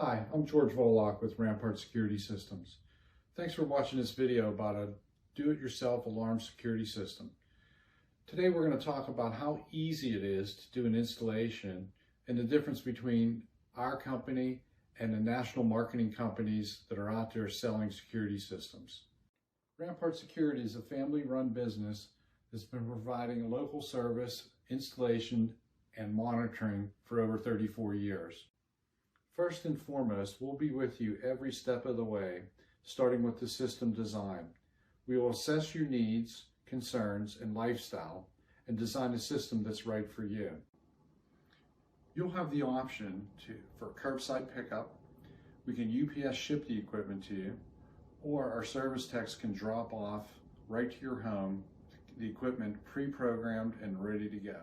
Hi, I'm George Volok with Rampart Security Systems. Thanks for watching this video about a do-it-yourself alarm security system. Today we're going to talk about how easy it is to do an installation and the difference between our company and the national marketing companies that are out there selling security systems. Rampart Security is a family-run business that's been providing local service, installation, and monitoring for over 34 years. First and foremost, we'll be with you every step of the way, starting with the system design. We will assess your needs, concerns, and lifestyle and design a system that's right for you. You'll have the option for curbside pickup. We can UPS ship the equipment to you, or our service techs can drop off right to your home the equipment pre-programmed and ready to go.